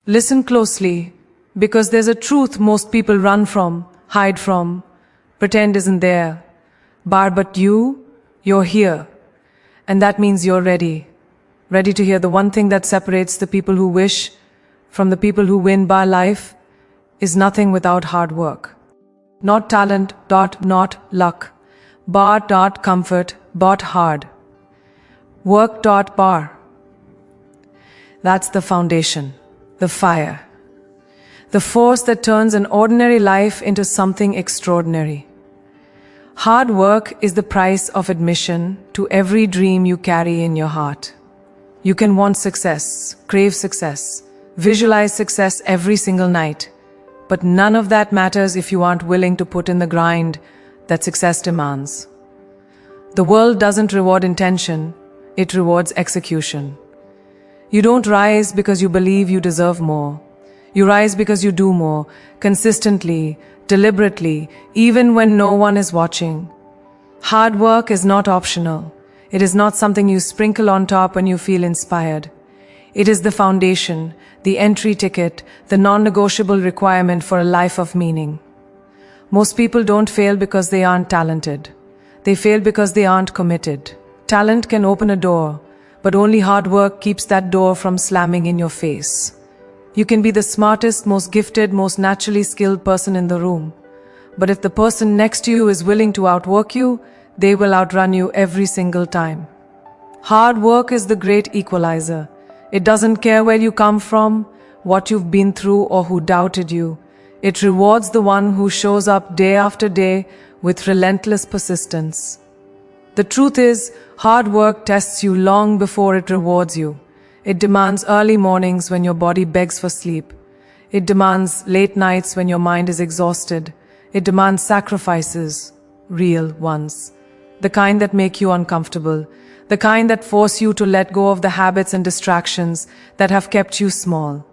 Listen closely, because there's a truth most people run from, hide from, pretend isn't there. But you're here. And that means you're ready. Ready to hear the one thing that separates the people who wish from the people who win. Bar life is nothing without hard work. Not talent, not luck. Comfort, hard. Work, bar. That's the foundation, the fire. The force that turns an ordinary life into something extraordinary. Hard work is the price of admission to every dream you carry in your heart. You can want success, crave success, visualize success every single night, but none of that matters if you aren't willing to put in the grind that success demands. The world doesn't reward intention, it rewards execution. You don't rise because you believe you deserve more. You rise because you do more, consistently, deliberately, even when no one is watching. Hard work is not optional. It is not something you sprinkle on top when you feel inspired. It is the foundation, the entry ticket, the non-negotiable requirement for a life of meaning. Most people don't fail because they aren't talented. They fail because they aren't committed. Talent can open a door, but only hard work keeps that door from slamming in your face. You can be the smartest, most gifted, most naturally skilled person in the room. But if the person next to you is willing to outwork you, they will outrun you every single time. Hard work is the great equalizer. It doesn't care where you come from, what you've been through, or who doubted you. It rewards the one who shows up day after day with relentless persistence. The truth is, hard work tests you long before it rewards you. It demands early mornings when your body begs for sleep. It demands late nights when your mind is exhausted. It demands sacrifices, real ones. The kind that make you uncomfortable. The kind that force you to let go of the habits and distractions that have kept you small.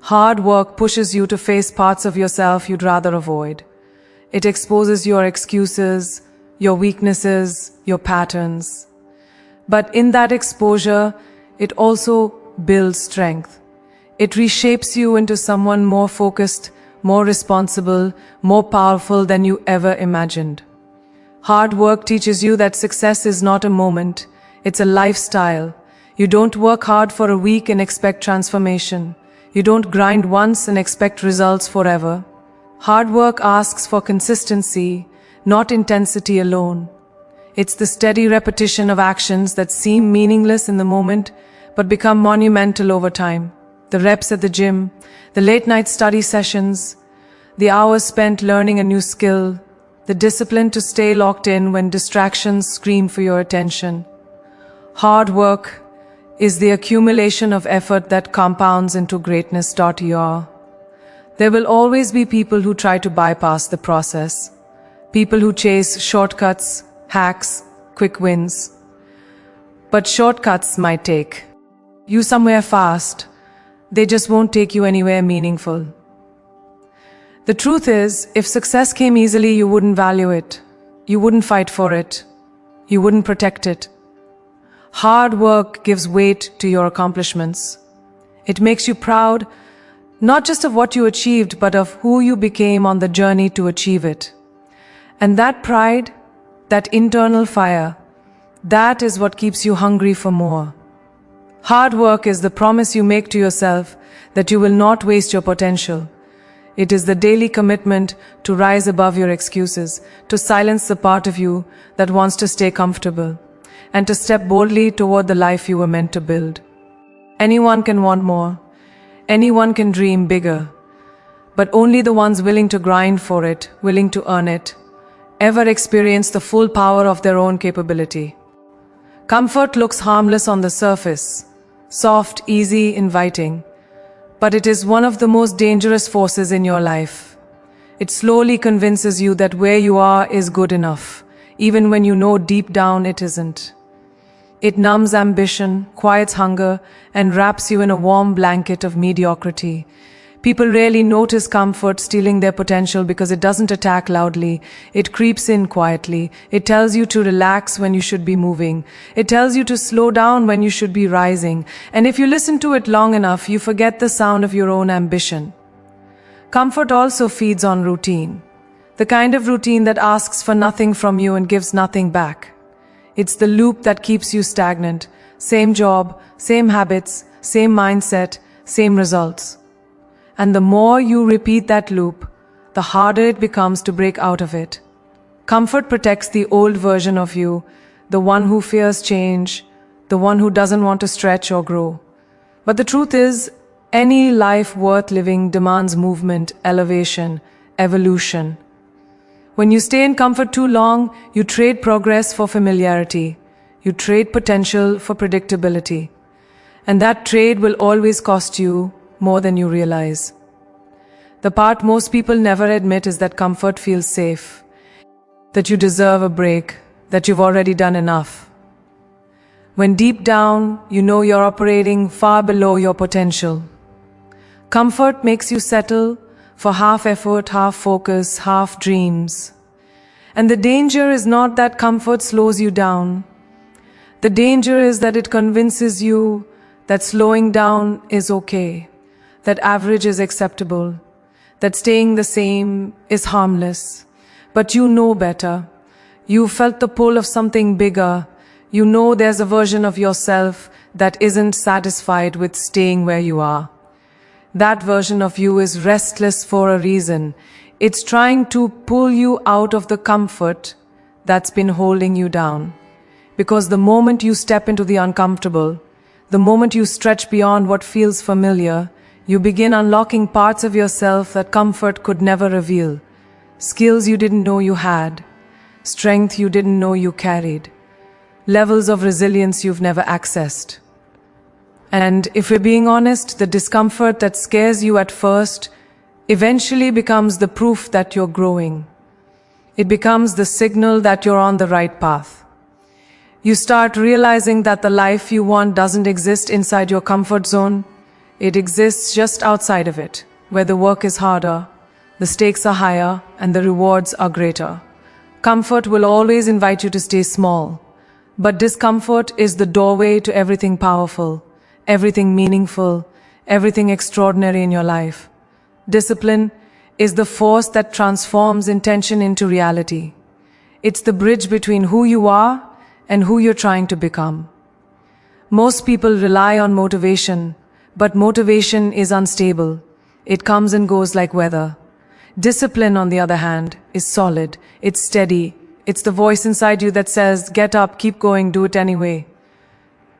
Hard work pushes you to face parts of yourself you'd rather avoid. It exposes your excuses, your weaknesses, your patterns. But in that exposure, it also builds strength. It reshapes you into someone more focused, more responsible, more powerful than you ever imagined. Hard work teaches you that success is not a moment, it's a lifestyle. You don't work hard for a week and expect transformation. You don't grind once and expect results forever. Hard work asks for consistency, not intensity alone. It's the steady repetition of actions that seem meaningless in the moment, but become monumental over time. The reps at the gym, the late night study sessions, the hours spent learning a new skill, the discipline to stay locked in when distractions scream for your attention. Hard work is the accumulation of effort that compounds into greatness. There will always be people who try to bypass the process, people who chase shortcuts, hacks, quick wins. But shortcuts might take you somewhere fast, they just won't take you anywhere meaningful. The truth is, if success came easily, you wouldn't value it. You wouldn't fight for it. You wouldn't protect it. Hard work gives weight to your accomplishments. It makes you proud, not just of what you achieved, but of who you became on the journey to achieve it. And that pride, that internal fire, that is what keeps you hungry for more. Hard work is the promise you make to yourself that you will not waste your potential. It is the daily commitment to rise above your excuses, to silence the part of you that wants to stay comfortable, and to step boldly toward the life you were meant to build. Anyone can want more. Anyone can dream bigger. But only the ones willing to grind for it, willing to earn it, ever experience the full power of their own capability. Comfort looks harmless on the surface, soft, easy, inviting, but it is one of the most dangerous forces in your life. It slowly convinces you that where you are is good enough, even when you know deep down it isn't. It numbs ambition, quiets hunger, and wraps you in a warm blanket of mediocrity. People rarely notice comfort stealing their potential because it doesn't attack loudly. It creeps in quietly. It tells you to relax when you should be moving. It tells you to slow down when you should be rising. And if you listen to it long enough, you forget the sound of your own ambition. Comfort also feeds on routine. The kind of routine that asks for nothing from you and gives nothing back. It's the loop that keeps you stagnant. Same job, same habits, same mindset, same results. And the more you repeat that loop, the harder it becomes to break out of it. Comfort protects the old version of you, the one who fears change, the one who doesn't want to stretch or grow. But the truth is, any life worth living demands movement, elevation, evolution. When you stay in comfort too long, you trade progress for familiarity. You trade potential for predictability. And that trade will always cost you more than you realize. The part most people never admit is that comfort feels safe, that you deserve a break, that you've already done enough. When deep down, you know you're operating far below your potential. Comfort makes you settle for half effort, half focus, half dreams. And the danger is not that comfort slows you down. The danger is that it convinces you that slowing down is okay, that average is acceptable, that staying the same is harmless. But you know better. You felt the pull of something bigger. You know there's a version of yourself that isn't satisfied with staying where you are. That version of you is restless for a reason. It's trying to pull you out of the comfort that's been holding you down. Because the moment you step into the uncomfortable, the moment you stretch beyond what feels familiar, you begin unlocking parts of yourself that comfort could never reveal. Skills you didn't know you had, strength you didn't know you carried, levels of resilience you've never accessed. And if we're being honest, the discomfort that scares you at first eventually becomes the proof that you're growing. It becomes the signal that you're on the right path. You start realizing that the life you want doesn't exist inside your comfort zone. It exists just outside of it, where the work is harder, the stakes are higher, and the rewards are greater. Comfort will always invite you to stay small, but discomfort is the doorway to everything powerful, everything meaningful, everything extraordinary in your life. Discipline is the force that transforms intention into reality. It's the bridge between who you are and who you're trying to become. Most people rely on motivation, but motivation is unstable. It comes and goes like weather. Discipline, on the other hand, is solid. It's steady. It's the voice inside you that says, get up, keep going, do it anyway.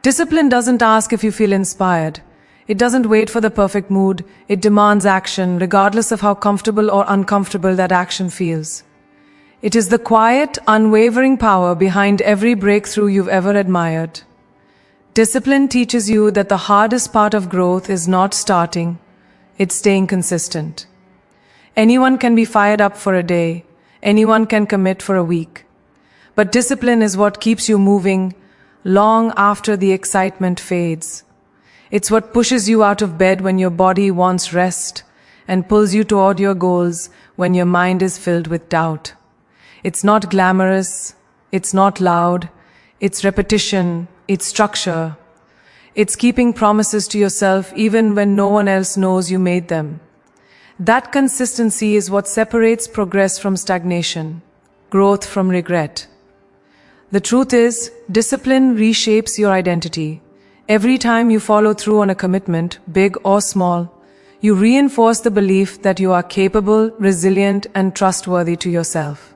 Discipline doesn't ask if you feel inspired. It doesn't wait for the perfect mood. It demands action, regardless of how comfortable or uncomfortable that action feels. It is the quiet, unwavering power behind every breakthrough you've ever admired. Discipline teaches you that the hardest part of growth is not starting, it's staying consistent. Anyone can be fired up for a day, anyone can commit for a week. But discipline is what keeps you moving long after the excitement fades. It's what pushes you out of bed when your body wants rest and pulls you toward your goals when your mind is filled with doubt. It's not glamorous, it's not loud, it's repetition, it's structure. It's keeping promises to yourself even when no one else knows you made them. That consistency is what separates progress from stagnation, growth from regret. The truth is, discipline reshapes your identity. Every time you follow through on a commitment, big or small, you reinforce the belief that you are capable, resilient, and trustworthy to yourself.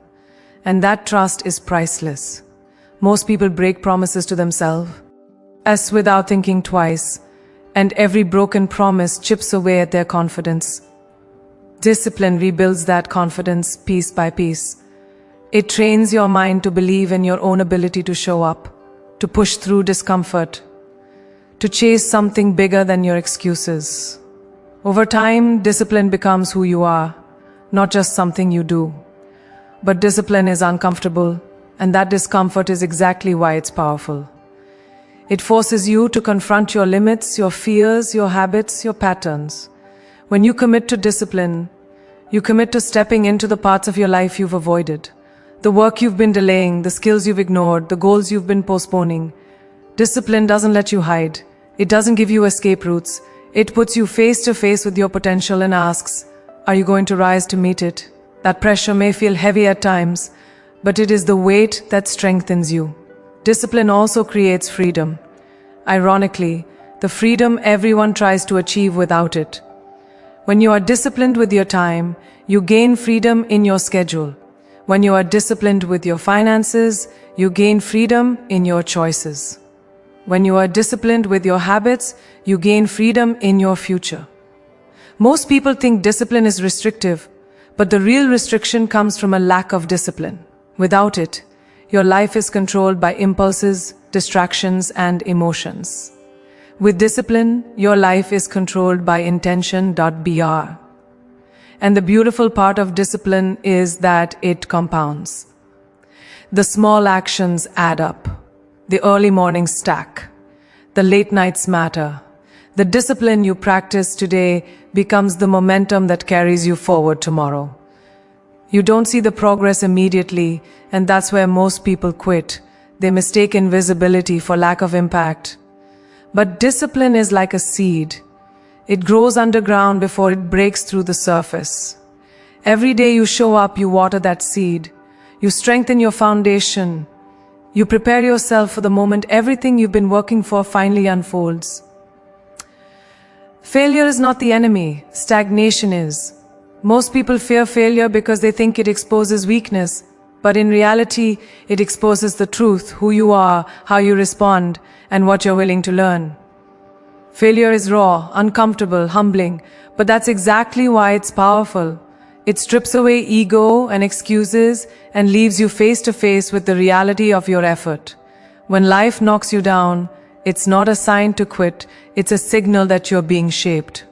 And that trust is priceless. Most people break promises to themselves, as without thinking twice, and every broken promise chips away at their confidence. Discipline rebuilds that confidence piece by piece. It trains your mind to believe in your own ability to show up, to push through discomfort, to chase something bigger than your excuses. Over time, discipline becomes who you are, not just something you do. But discipline is uncomfortable, and that discomfort is exactly why it's powerful. It forces you to confront your limits, your fears, your habits, your patterns. When you commit to discipline, you commit to stepping into the parts of your life you've avoided, the work you've been delaying, the skills you've ignored, the goals you've been postponing. Discipline doesn't let you hide. It doesn't give you escape routes. It puts you face to face with your potential and asks, are you going to rise to meet it? That pressure may feel heavy at times, but it is the weight that strengthens you. Discipline also creates freedom. Ironically, the freedom everyone tries to achieve without it. When you are disciplined with your time, you gain freedom in your schedule. When you are disciplined with your finances, you gain freedom in your choices. When you are disciplined with your habits, you gain freedom in your future. Most people think discipline is restrictive, but the real restriction comes from a lack of discipline. Without it, your life is controlled by impulses, distractions, and emotions. With discipline, your life is controlled by intention.br. And the beautiful part of discipline is that it compounds. The small actions add up. The early mornings stack. The late nights matter. The discipline you practice today becomes the momentum that carries you forward tomorrow. You don't see the progress immediately, and that's where most people quit. They mistake invisibility for lack of impact. But discipline is like a seed. It grows underground before it breaks through the surface. Every day you show up, you water that seed. You strengthen your foundation. You prepare yourself for the moment everything you've been working for finally unfolds. Failure is not the enemy. Stagnation is. Most people fear failure because they think it exposes weakness. But in reality, it exposes the truth, who you are, how you respond, and what you're willing to learn. Failure is raw, uncomfortable, humbling, but that's exactly why it's powerful. It strips away ego and excuses and leaves you face to face with the reality of your effort. When life knocks you down, it's not a sign to quit, it's a signal that you're being shaped.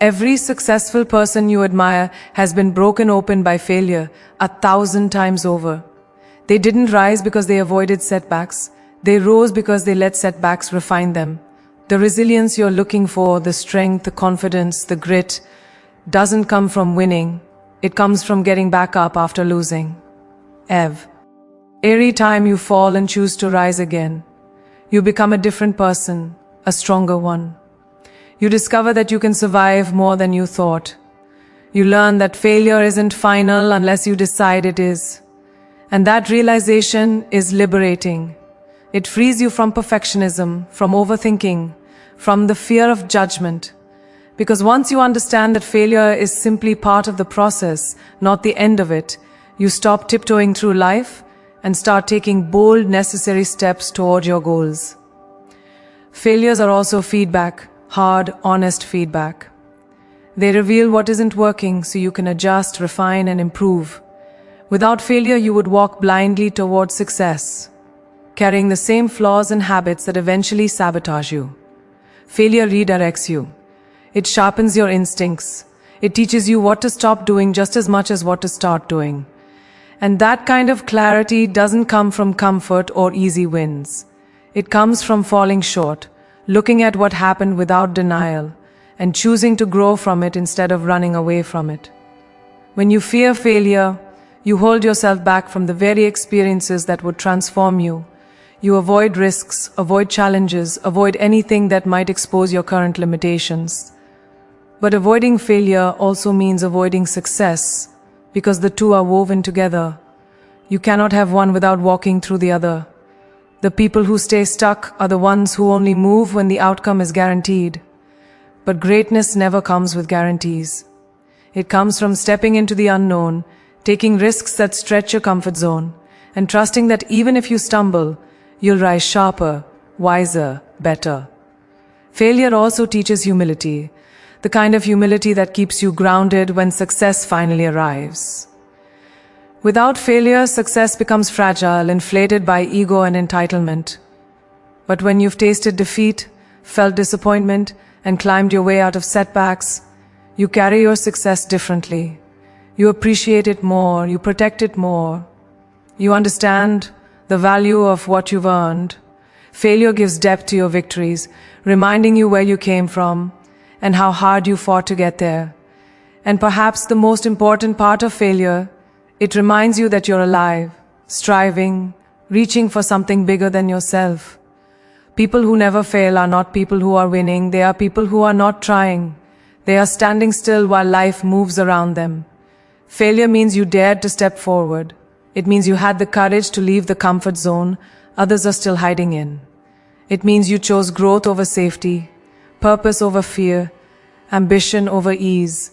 Every successful person you admire has been broken open by failure 1,000 times over. They didn't rise because they avoided setbacks. They rose because they let setbacks refine them. The resilience you're looking for, the strength, the confidence, the grit, doesn't come from winning. It comes from getting back up after losing. Every time you fall and choose to rise again, you become a different person, a stronger one. You discover that you can survive more than you thought. You learn that failure isn't final unless you decide it is. And that realization is liberating. It frees you from perfectionism, from overthinking, from the fear of judgment. Because once you understand that failure is simply part of the process, not the end of it, you stop tiptoeing through life and start taking bold, necessary steps toward your goals. Failures are also feedback, hard, honest feedback. They reveal what isn't working so you can adjust, refine, and improve. Without failure, you would walk blindly towards success, carrying the same flaws and habits that eventually sabotage you. Failure redirects you. It sharpens your instincts. It teaches you what to stop doing just as much as what to start doing. And that kind of clarity doesn't come from comfort or easy wins. It comes from falling short, looking at what happened without denial, and choosing to grow from it instead of running away from it. When you fear failure, you hold yourself back from the very experiences that would transform you. You avoid risks, avoid challenges, avoid anything that might expose your current limitations. But avoiding failure also means avoiding success, because the two are woven together. You cannot have one without walking through the other. The people who stay stuck are the ones who only move when the outcome is guaranteed. But greatness never comes with guarantees. It comes from stepping into the unknown, taking risks that stretch your comfort zone, and trusting that even if you stumble, you'll rise sharper, wiser, better. Failure also teaches humility, the kind of humility that keeps you grounded when success finally arrives. Without failure, success becomes fragile, inflated by ego and entitlement. But when you've tasted defeat, felt disappointment, and climbed your way out of setbacks, you carry your success differently. You appreciate it more, you protect it more. You understand the value of what you've earned. Failure gives depth to your victories, reminding you where you came from. and how hard you fought to get there. And perhaps the most important part of failure, it reminds you that you're alive, striving, reaching for something bigger than yourself. People who never fail are not people who are winning, they are people who are not trying. They are standing still while life moves around them. Failure means you dared to step forward. It means you had the courage to leave the comfort zone others are still hiding in. It means you chose growth over safety, purpose over fear, ambition over ease.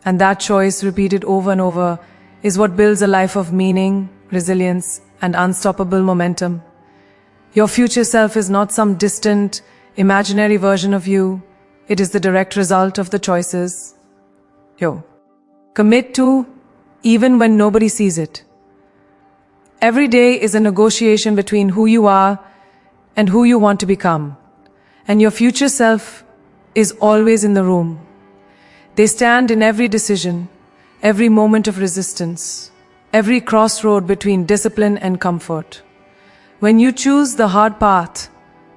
And that choice, repeated over and over, is what builds a life of meaning, resilience, and unstoppable momentum. Your future self is not some distant, imaginary version of you. It is the direct result of the choices you commit to, even when nobody sees it. Every day is a negotiation between who you are and who you want to become. And your future self is always in the room. They stand in every decision, every moment of resistance, every crossroad between discipline and comfort. When you choose the hard path,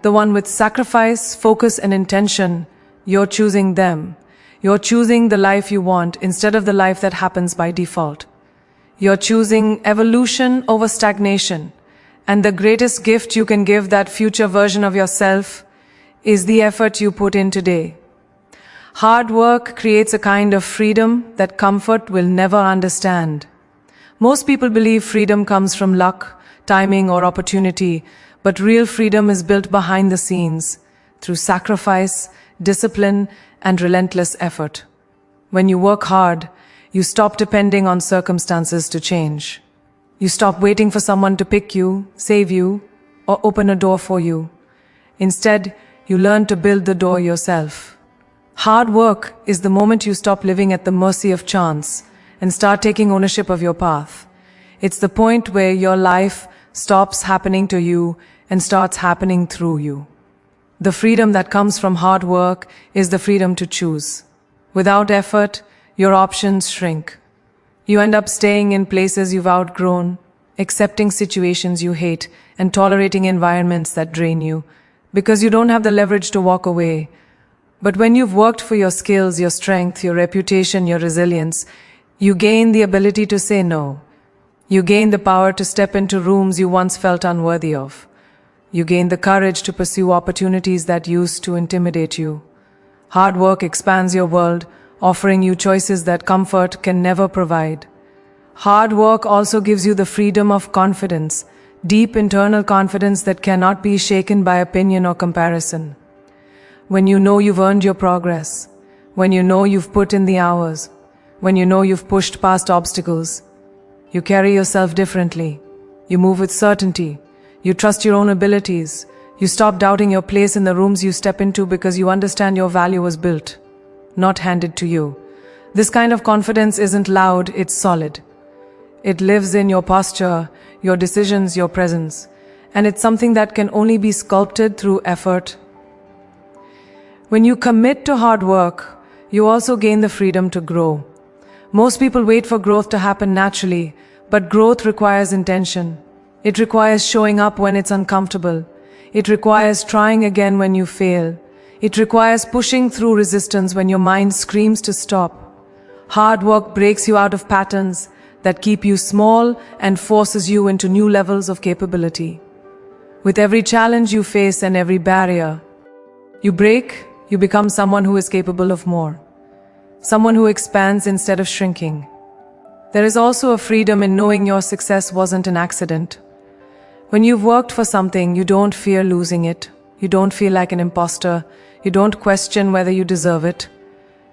the one with sacrifice, focus, and intention, you're choosing them. You're choosing the life you want instead of the life that happens by default. You're choosing evolution over stagnation. And the greatest gift you can give that future version of yourself is the effort you put in today. Hard work creates a kind of freedom that comfort will never understand. Most people believe freedom comes from luck, timing, or opportunity, but real freedom is built behind the scenes, through sacrifice, discipline, and relentless effort. When you work hard, you stop depending on circumstances to change. You stop waiting for someone to pick you, save you, or open a door for you. Instead, you learn to build the door yourself. Hard work is the moment you stop living at the mercy of chance and start taking ownership of your path. It's the point where your life stops happening to you and starts happening through you. The freedom that comes from hard work is the freedom to choose. Without effort, your options shrink. You end up staying in places you've outgrown, accepting situations you hate, and tolerating environments that drain you, because you don't have the leverage to walk away. But when you've worked for your skills, your strength, your reputation, your resilience, you gain the ability to say no. You gain the power to step into rooms you once felt unworthy of. You gain the courage to pursue opportunities that used to intimidate you. Hard work expands your world, offering you choices that comfort can never provide. Hard work also gives you the freedom of confidence, deep internal confidence that cannot be shaken by opinion or comparison. When you know you've earned your progress, when you know you've put in the hours, when you know you've pushed past obstacles, you carry yourself differently. You move with certainty. You trust your own abilities. You stop doubting your place in the rooms you step into because you understand your value was built, not handed to you. This kind of confidence isn't loud, it's solid. It lives in your posture, your decisions, your presence, and it's something that can only be sculpted through effort. When you commit to hard work, you also gain the freedom to grow. Most people wait for growth to happen naturally, but growth requires intention. It requires showing up when it's uncomfortable. It requires trying again when you fail. It requires pushing through resistance when your mind screams to stop. Hard work breaks you out of patterns that keep you small and forces you into new levels of capability. With every challenge you face and every barrier you break, you become someone who is capable of more. Someone who expands instead of shrinking. There is also a freedom in knowing your success wasn't an accident. When you've worked for something, you don't fear losing it. You don't feel like an imposter. You don't question whether you deserve it.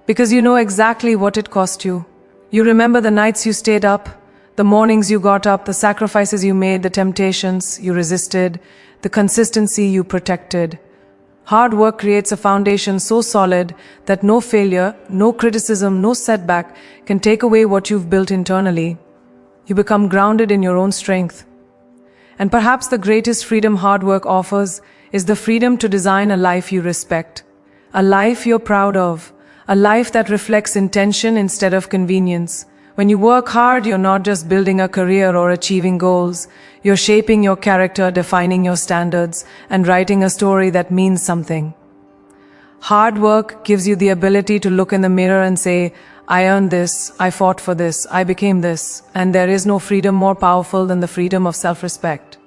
Because you know exactly what it cost you. You remember the nights you stayed up, the mornings you got up, the sacrifices you made, the temptations you resisted, the consistency you protected. Hard work creates a foundation so solid that no failure, no criticism, no setback can take away what you've built internally. You become grounded in your own strength. And perhaps the greatest freedom hard work offers is the freedom to design a life you respect, a life you're proud of, a life that reflects intention instead of convenience. When you work hard, you're not just building a career or achieving goals. You're shaping your character, defining your standards, and writing a story that means something. Hard work gives you the ability to look in the mirror and say, I earned this, I fought for this, I became this, and there is no freedom more powerful than the freedom of self-respect.